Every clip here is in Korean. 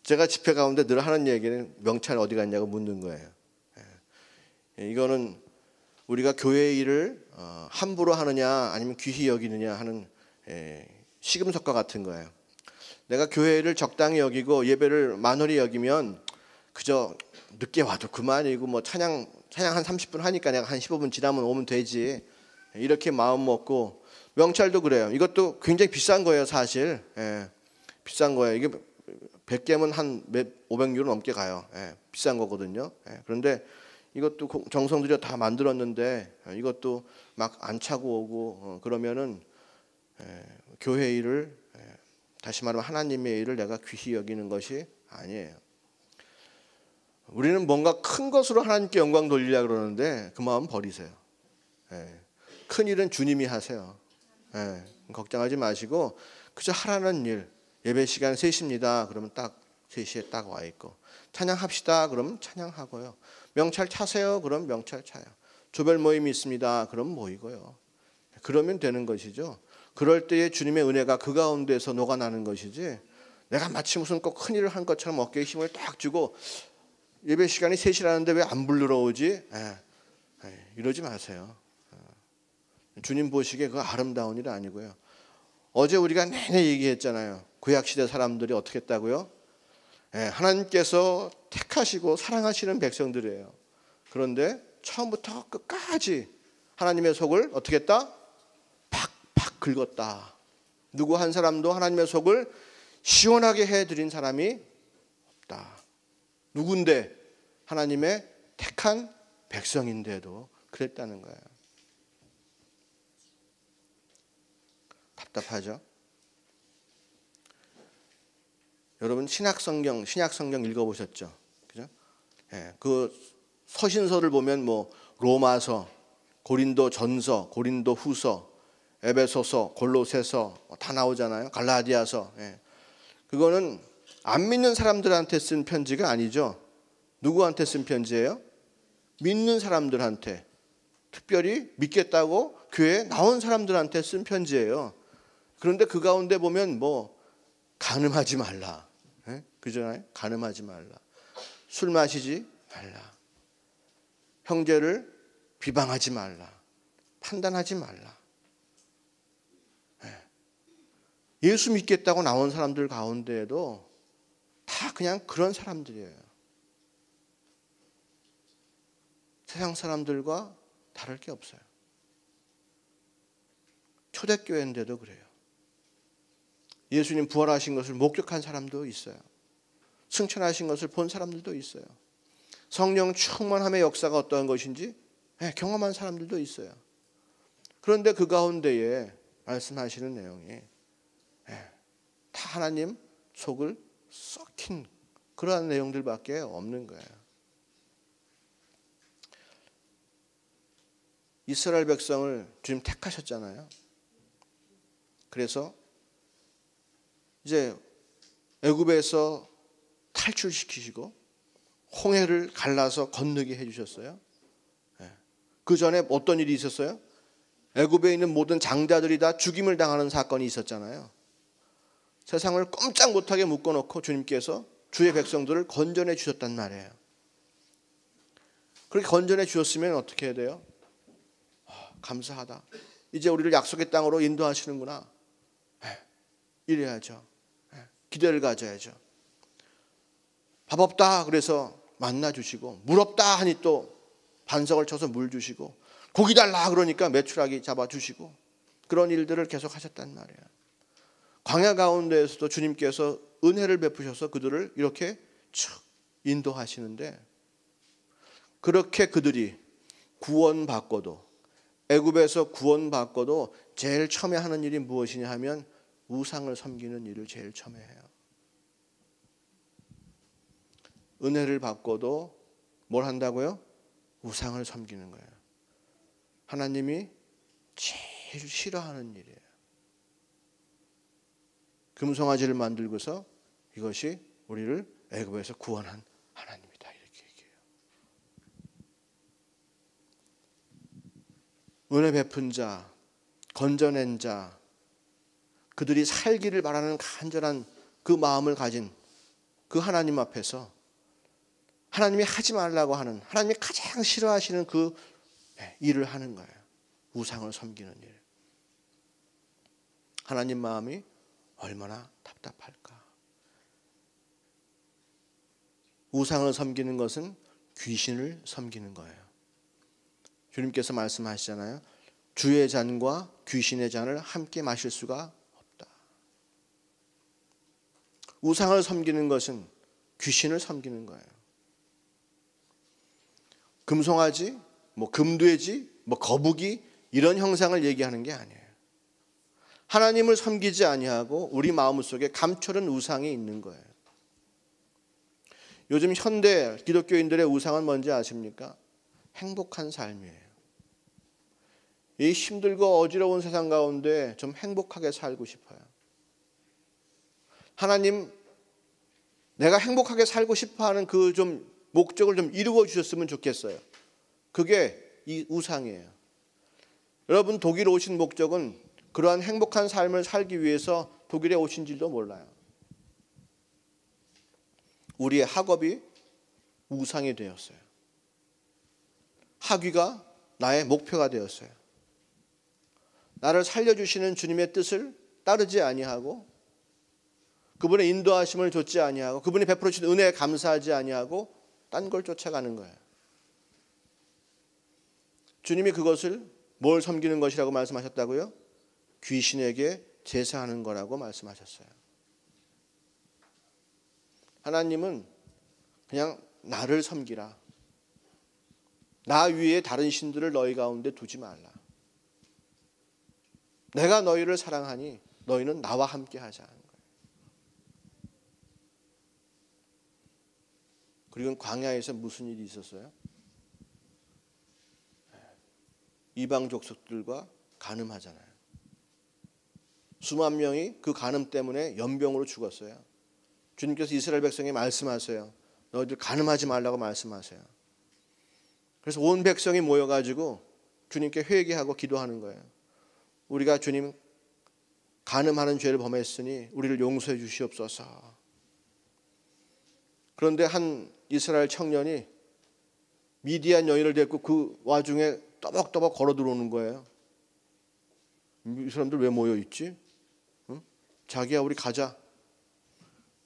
제가 집회 가운데 늘 하는 얘기는 명찰 어디 갔냐고 묻는 거예요. 이거는 우리가 교회의 일을 함부로 하느냐 아니면 귀히 여기느냐 하는 시금석과 같은 거예요. 내가 교회를 적당히 여기고 예배를 만홀히 여기면 그저 늦게 와도 그만이고 뭐 찬양 한 30분 하니까 내가 한 15분 지나면 오면 되지, 이렇게 마음 먹고, 명찰도 그래요. 이것도 굉장히 비싼 거예요, 사실. 비싼 거예요. 이게 100개면 한 500유로 넘게 가요. 비싼 거거든요. 그런데 이것도 정성 들여 다 만들었는데 이것도 막 안 차고 오고 그러면은 교회 일을, 다시 말하면 하나님의 일을 내가 귀히 여기는 것이 아니에요. 우리는 뭔가 큰 것으로 하나님께 영광 돌리려고 그러는데 그 마음 버리세요. 큰 일은 주님이 하세요. 걱정하지 마시고 그저 하라는 일, 예배 시간 3시입니다. 그러면 딱 3시에 딱 와 있고, 찬양합시다. 그러면 찬양하고요. 명찰 차세요. 그럼 명찰 차요. 조별 모임이 있습니다. 그럼 모이고요. 그러면 되는 것이죠. 그럴 때에 주님의 은혜가 그 가운데서 녹아나는 것이지, 내가 마치 무슨 꼭 큰 일을 한 것처럼 어깨에 힘을 딱 주고 예배 시간이 3시라는데 왜 안 부르러 오지? 이러지 마세요. 주님 보시기에 그거 아름다운 일 아니고요. 어제 우리가 내내 얘기했잖아요. 구약시대 사람들이 어떻게 했다고요? 하나님께서 택하시고 사랑하시는 백성들이에요. 그런데 처음부터 끝까지 하나님의 속을 어떻게 했다? 팍팍 긁었다. 누구 한 사람도 하나님의 속을 시원하게 해드린 사람이 없다. 누군데? 하나님의 택한 백성인데도 그랬다는 거예요. 답답하죠? 여러분 신약 성경 읽어보셨죠? 그죠? 그 서신서를 보면 뭐 로마서, 고린도 전서, 고린도 후서, 에베소서, 골로새서 다 나오잖아요. 갈라디아서. 그거는 안 믿는 사람들한테 쓴 편지가 아니죠. 누구한테 쓴 편지예요? 믿는 사람들한테, 특별히 믿겠다고 교회에 나온 사람들한테 쓴 편지예요. 그런데 그 가운데 보면 뭐 간음하지 말라, 그잖아요. 간음하지 말라, 술 마시지 말라, 형제를 비방하지 말라, 판단하지 말라. 예수 믿겠다고 나온 사람들 가운데에도 다 그냥 그런 사람들이에요. 세상 사람들과 다를 게 없어요. 초대교회인데도 그래요. 예수님 부활하신 것을 목격한 사람도 있어요. 승천하신 것을 본 사람들도 있어요. 성령 충만함의 역사가 어떠한 것인지 경험한 사람들도 있어요. 그런데 그 가운데에 말씀하시는 내용이 다 하나님 속을 썩힌 그러한 내용들밖에 없는 거예요. 이스라엘 백성을 주님 택하셨잖아요. 그래서 이제 애굽에서 탈출시키시고 홍해를 갈라서 건너게 해주셨어요. 그 전에 어떤 일이 있었어요? 애굽에 있는 모든 장자들이 다 죽임을 당하는 사건이 있었잖아요. 세상을 꼼짝 못하게 묶어놓고 주님께서 주의 백성들을 건져내 주셨단 말이에요. 그렇게 건져내 주셨으면 어떻게 해야 돼요? 감사하다. 이제 우리를 약속의 땅으로 인도하시는구나. 이래야죠. 기대를 가져야죠. 밥 없다 그래서 만나 주시고, 물 없다 하니 또 반석을 쳐서 물 주시고, 고기 달라 그러니까 메추라기 잡아 주시고, 그런 일들을 계속 하셨단 말이에요. 광야 가운데에서도 주님께서 은혜를 베푸셔서 그들을 이렇게 쭉 인도하시는데, 그렇게 그들이 구원받고도, 애굽에서 구원받고도 제일 처음에 하는 일이 무엇이냐 하면 우상을 섬기는 일을 제일 처음에 해요. 은혜를 받고도 뭘 한다고요? 우상을 섬기는 거예요. 하나님이 제일 싫어하는 일이에요. 금송아지를 만들고서 이것이 우리를 애굽에서 구원한 하나님이다, 이렇게 얘기해요. 은혜 베푼 자, 건져낸 자, 그들이 살기를 바라는 간절한 그 마음을 가진 그 하나님 앞에서 하나님이 하지 말라고 하는, 하나님이 가장 싫어하시는 그 일을 하는 거예요. 우상을 섬기는 일. 하나님 마음이 얼마나 답답할까. 우상을 섬기는 것은 귀신을 섬기는 거예요. 주님께서 말씀하시잖아요. 주의 잔과 귀신의 잔을 함께 마실 수가 없다. 우상을 섬기는 것은 귀신을 섬기는 거예요. 금송아지, 금돼지, 거북이 이런 형상을 얘기하는 게 아니에요. 하나님을 섬기지 아니하고 우리 마음속에 감춰진 우상이 있는 거예요. 요즘 현대 기독교인들의 우상은 뭔지 아십니까? 행복한 삶이에요. 이 힘들고 어지러운 세상 가운데 좀 행복하게 살고 싶어요. 하나님, 내가 행복하게 살고 싶어하는 그 좀 목적을 좀 이루어 주셨으면 좋겠어요. 그게 이 우상이에요. 여러분, 독일 오신 목적은 그러한 행복한 삶을 살기 위해서 독일에 오신 줄도 몰라요. 우리의 학업이 우상이 되었어요. 학위가 나의 목표가 되었어요. 나를 살려주시는 주님의 뜻을 따르지 아니하고, 그분의 인도하심을 좇지 아니하고, 그분이 베풀어 주신 은혜에 감사하지 아니하고 딴 걸 쫓아가는 거예요. 주님이 그것을 뭘 섬기는 것이라고 말씀하셨다고요? 귀신에게 제사하는 거라고 말씀하셨어요. 하나님은 그냥 나를 섬기라. 나 위에 다른 신들을 너희 가운데 두지 말라. 내가 너희를 사랑하니 너희는 나와 함께 하자 하는 거예요. 그리고 광야에서 무슨 일이 있었어요? 이방 족속들과 간음하잖아요. 수만 명이 그 간음 때문에 연병으로 죽었어요. 주님께서 이스라엘 백성에 말씀하세요. 너희들 간음하지 말라고 말씀하세요. 그래서 온 백성이 모여가지고 주님께 회개하고 기도하는 거예요. 우리가 주님 간음하는 죄를 범했으니 우리를 용서해 주시옵소서. 그런데 한 이스라엘 청년이 미디안 여인을 데리고 그 와중에 떠벅떠벅 걸어 들어오는 거예요. 이 사람들 왜 모여 있지? 응? 자기야, 우리 가자.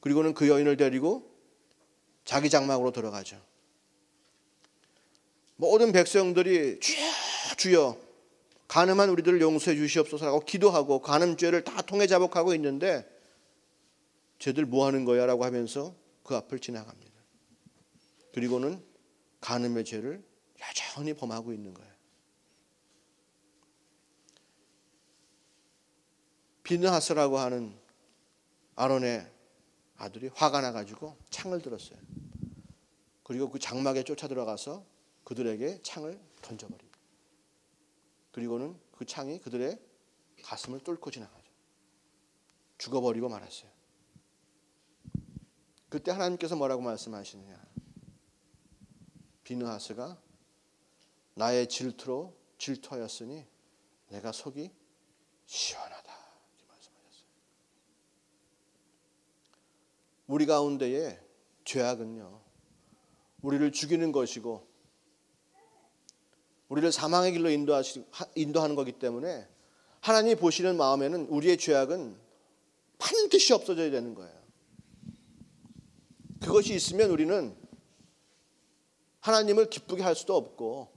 그리고는 그 여인을 데리고 자기 장막으로 들어가죠. 모든 백성들이 주여 간음한 우리들을 용서해 주시옵소서라고 기도하고 간음죄를 다 통해 자복하고 있는데, 쟤들 뭐 하는 거야? 라고 하면서 그 앞을 지나갑니다. 그리고는 간음의 죄를 여전히 범하고 있는 거예요. 비느하스라고 하는 아론의 아들이 화가 나가지고 창을 들었어요. 그리고 그 장막에 쫓아 들어가서 그들에게 창을 던져버립니다. 그리고는 그 창이 그들의 가슴을 뚫고 지나가죠. 죽어버리고 말았어요. 그때 하나님께서 뭐라고 말씀하시느냐? 비느하스가 나의 질투로 질투하였으니 내가 속이 시원하다, 이렇게 말씀하셨어요. 우리 가운데의 죄악은요, 우리를 죽이는 것이고 우리를 사망의 길로 인도하는 거기 때문에 하나님이 보시는 마음에는 우리의 죄악은 반드시 없어져야 되는 거예요. 그것이 있으면 우리는 하나님을 기쁘게 할 수도 없고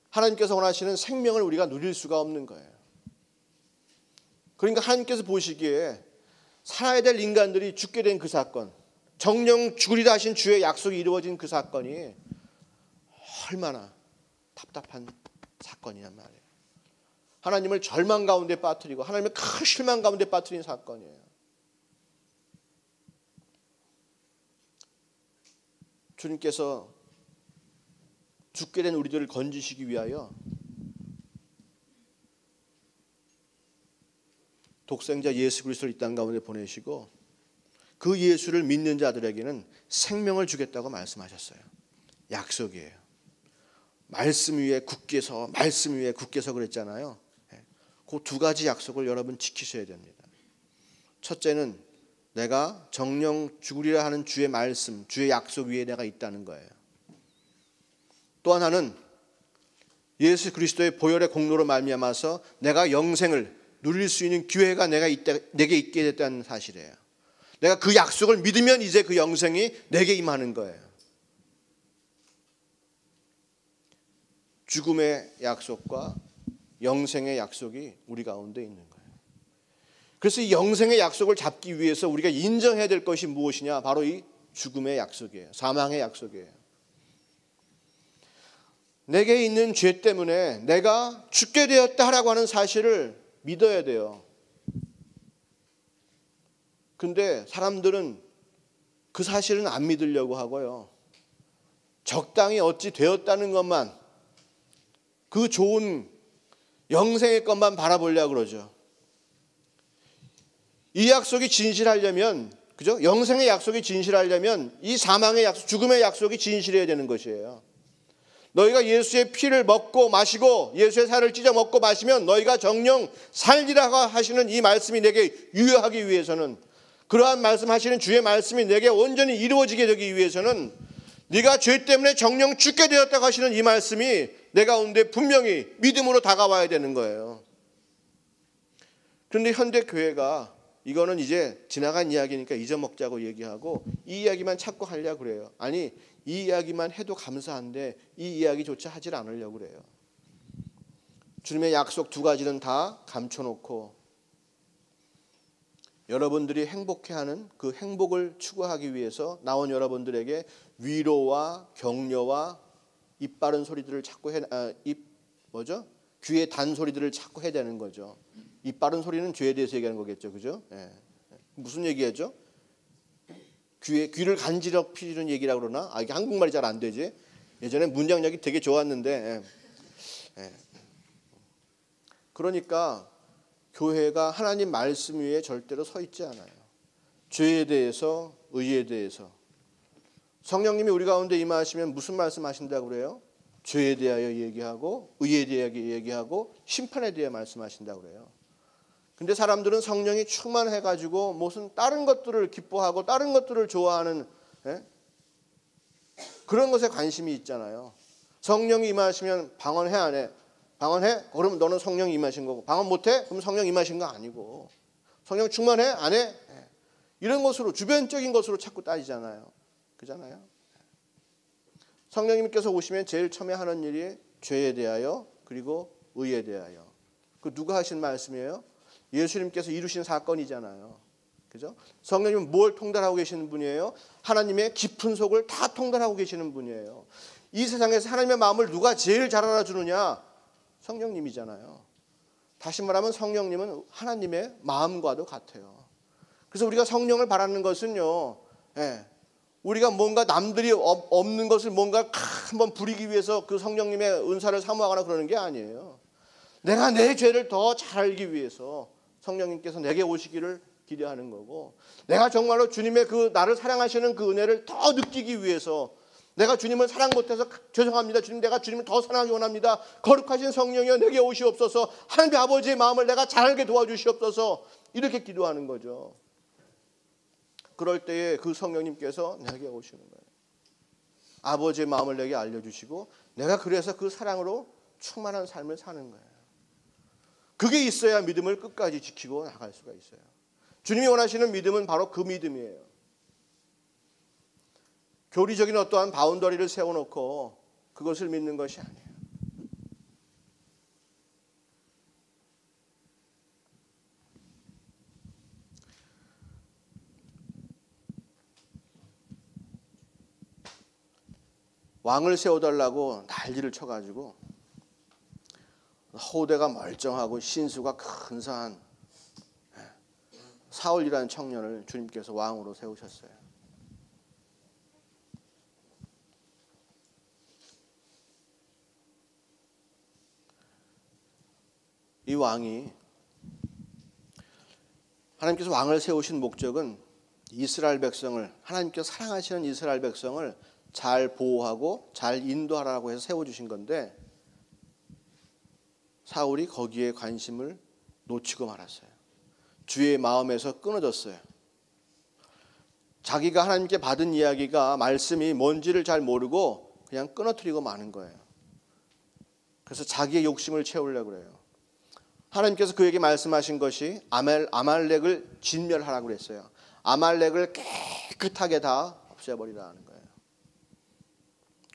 하나님께서 원하시는 생명을 우리가 누릴 수가 없는 거예요. 그러니까 하나님께서 보시기에 살아야 될 인간들이 죽게 된 그 사건, 정령 죽으리라 하신 주의 약속이 이루어진 그 사건이 얼마나 답답한 사건이란 말이에요. 하나님을 절망 가운데 빠뜨리고 하나님의 큰 실망 가운데 빠뜨린 사건이에요. 주님께서 죽게 된 우리들을 건지시기 위하여 독생자 예수 그리스도를 이 땅 가운데 보내시고 그 예수를 믿는 자들에게는 생명을 주겠다고 말씀하셨어요. 약속이에요. 말씀 위에 굳게 서, 말씀 위에 굳게 서 그랬잖아요. 그 두 가지 약속을 여러분 지키셔야 됩니다. 첫째는 내가 정령 죽으리라 하는 주의 말씀, 주의 약속 위에 내가 있다는 거예요. 또 하나는 예수 그리스도의 보혈의 공로로 말미암아서 내가 영생을 누릴 수 있는 기회가 내게 있게 됐다는 사실이에요. 내가 그 약속을 믿으면 이제 그 영생이 내게 임하는 거예요. 죽음의 약속과 영생의 약속이 우리 가운데 있는 거예요. 그래서 이 영생의 약속을 잡기 위해서 우리가 인정해야 될 것이 무엇이냐? 바로 이 죽음의 약속이에요. 사망의 약속이에요. 내게 있는 죄 때문에 내가 죽게 되었다라고 하는 사실을 믿어야 돼요. 근데 사람들은 그 사실은 안 믿으려고 하고요. 적당히 어찌 되었다는 것만, 그 좋은 영생의 것만 바라보려고 그러죠. 이 약속이 진실하려면, 그죠? 영생의 약속이 진실하려면 이 사망의 약속, 죽음의 약속이 진실해야 되는 것이에요. 너희가 예수의 피를 먹고 마시고 예수의 살을 찢어 먹고 마시면 너희가 정령 살리라 하시는 이 말씀이 내게 유효하기 위해서는, 그러한 말씀하시는 주의 말씀이 내게 온전히 이루어지게 되기 위해서는 네가 죄 때문에 정령 죽게 되었다고 하시는 이 말씀이 내 가운데 분명히 믿음으로 다가와야 되는 거예요. 그런데 현대 교회가 이거는 이제 지나간 이야기니까 잊어먹자고 얘기하고 이 이야기만 찾고 하려고 그래요. 아니, 이 이야기만 해도 감사한데 이 이야기조차 하질 않으려고 그래요. 주님의 약속 두 가지는 다 감춰놓고 여러분들이 행복해하는 그 행복을 추구하기 위해서 나온 여러분들에게 위로와 격려와 입 바른 소리들을 자꾸 귀에 단 소리들을 자꾸 해야 되는 거죠. 입 바른 소리는 죄에 대해서 얘기하는 거겠죠, 그죠? 예. 무슨 얘기하죠? 귀를 간지럽히는 얘기라고 그러나? 이게 한국말이 잘 안 되지. 예전에 문장력이 되게 좋았는데. 예. 그러니까 교회가 하나님 말씀 위에 절대로 서 있지 않아요. 죄에 대해서, 의에 대해서. 성령님이 우리 가운데 임하시면 무슨 말씀하신다고 그래요? 죄에 대하여 얘기하고 의에 대하여 얘기하고 심판에 대해 말씀하신다고 그래요. 근데 사람들은 성령이 충만해가지고 무슨 다른 것들을 기뻐하고 다른 것들을 좋아하는 그런 것에 관심이 있잖아요. 성령이 임하시면 방언해 안 해? 방언해? 그러면 너는 성령이 임하신 거고, 방언 못해? 그럼 성령 임하신 거 아니고, 성령 충만해? 안 해? 이런 것으로, 주변적인 것으로 자꾸 따지잖아요. 그잖아요. 성령님께서 오시면 제일 처음에 하는 일이 죄에 대하여 그리고 의에 대하여. 그 누가 하신 말씀이에요? 예수님께서 이루신 사건이잖아요. 그죠? 성령님은 뭘 통달하고 계시는 분이에요? 하나님의 깊은 속을 다 통달하고 계시는 분이에요. 이 세상에서 하나님의 마음을 누가 제일 잘 알아주느냐? 성령님이잖아요. 다시 말하면 성령님은 하나님의 마음과도 같아요. 그래서 우리가 성령을 바라는 것은요, 우리가 뭔가 남들이 없는 것을 뭔가 한번 부리기 위해서 그 성령님의 은사를 사모하거나 그러는 게 아니에요. 내가 내 죄를 더 잘 알기 위해서 성령님께서 내게 오시기를 기대하는 거고, 내가 정말로 주님의 그 나를 사랑하시는 그 은혜를 더 느끼기 위해서, 내가 주님을 사랑 못해서 죄송합니다. 주님, 내가 주님을 더 사랑하기 원합니다. 거룩하신 성령이여 내게 오시옵소서. 하나님 아버지의 마음을 내가 잘 알게 도와주시옵소서. 이렇게 기도하는 거죠. 그럴 때에 그 성령님께서 내게 오시는 거예요. 아버지의 마음을 내게 알려주시고 내가 그래서 그 사랑으로 충만한 삶을 사는 거예요. 그게 있어야 믿음을 끝까지 지키고 나갈 수가 있어요. 주님이 원하시는 믿음은 바로 그 믿음이에요. 교리적인 어떠한 바운더리를 세워놓고 그것을 믿는 것이 아니에요. 왕을 세워달라고 난리를 쳐가지고 호대가 멀쩡하고 신수가 근사한 사울이라는 청년을 주님께서 왕으로 세우셨어요. 이 왕이, 하나님께서 왕을 세우신 목적은 이스라엘 백성을, 하나님께서 사랑하시는 이스라엘 백성을 잘 보호하고 잘 인도하라고 해서 세워주신 건데, 사울이 거기에 관심을 놓치고 말았어요. 주의 마음에서 끊어졌어요. 자기가 하나님께 받은 이야기가 말씀이 뭔지를 잘 모르고 그냥 끊어뜨리고 마는 거예요. 그래서 자기의 욕심을 채우려고 그래요. 하나님께서 그에게 말씀하신 것이 아말렉을 진멸하라고 그랬어요. 아말렉을 깨끗하게 다 없애버리라는 거예요.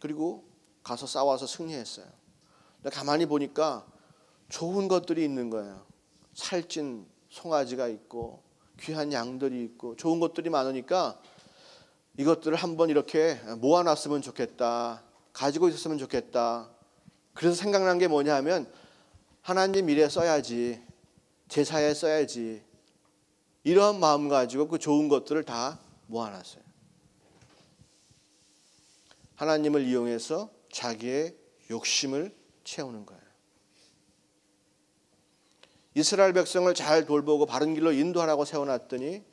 그리고 가서 싸워서 승리했어요. 근데 가만히 보니까 좋은 것들이 있는 거예요. 살찐 송아지가 있고 귀한 양들이 있고 좋은 것들이 많으니까 이것들을 한번 이렇게 모아놨으면 좋겠다. 가지고 있었으면 좋겠다. 그래서 생각난 게 뭐냐 하면 하나님 일에 써야지. 제사에 써야지. 이런 마음 가지고 그 좋은 것들을 다 모아놨어요. 하나님을 이용해서 자기의 욕심을 채우는 거예요. 이스라엘 백성을 잘 돌보고 바른 길로 인도하라고 세워놨더니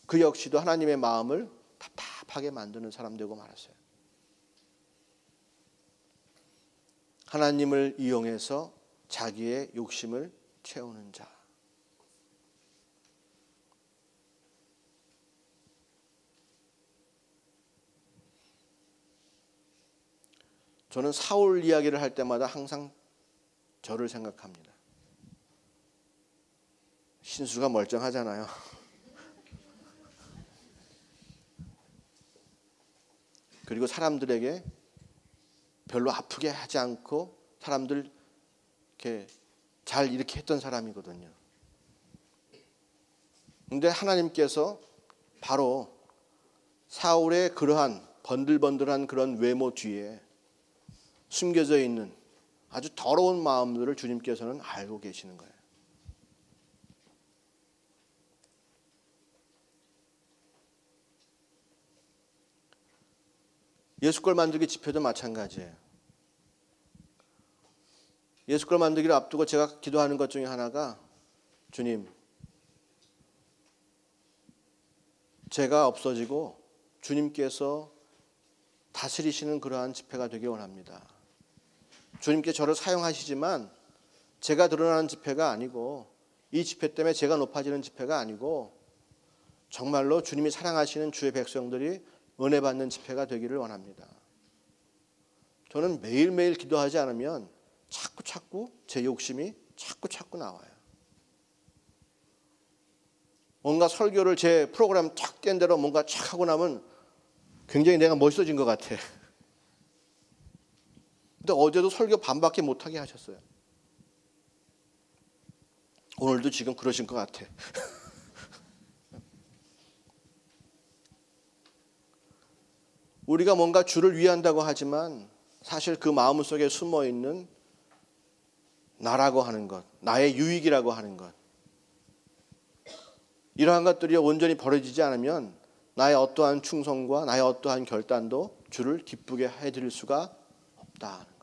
그 역시도 하나님의 마음을 답답하게 만드는 사람 되고 말았어요. 하나님을 이용해서 자기의 욕심을 채우는 자. 저는 사울 이야기를 할 때마다 항상 저를 생각합니다. 신수가 멀쩡하잖아요. 그리고 사람들에게 별로 아프게 하지 않고 사람들 이렇게 잘 이렇게 했던 사람이거든요. 그런데 하나님께서 바로 사울의 그러한 번들번들한 그런 외모 뒤에 숨겨져 있는 아주 더러운 마음들을 주님께서는 알고 계시는 거예요. 예수걸 만들기 집회도 마찬가지예요. 예수걸 만들기를 앞두고 제가 기도하는 것 중에 하나가 주님, 제가 없어지고 주님께서 다스리시는 그러한 집회가 되기 원합니다. 주님께 저를 사용하시지만 제가 드러나는 집회가 아니고 이 집회 때문에 제가 높아지는 집회가 아니고 정말로 주님이 사랑하시는 주의 백성들이 은혜 받는 집회가 되기를 원합니다. 저는 매일매일 기도하지 않으면 자꾸 제 욕심이 자꾸 나와요. 뭔가 설교를 제 프로그램 탁 뗀 대로 뭔가 착 하고 나면 굉장히 내가 멋있어진 것 같아. 근데 어제도 설교 반밖에 못하게 하셨어요. 오늘도 지금 그러신 것 같아. 우리가 뭔가 주를 위한다고 하지만 사실 그 마음속에 숨어있는 나라고 하는 것, 나의 유익이라고 하는 것, 이러한 것들이 온전히 버려지지 않으면 나의 어떠한 충성과 나의 어떠한 결단도 주를 기쁘게 해드릴 수가 없다.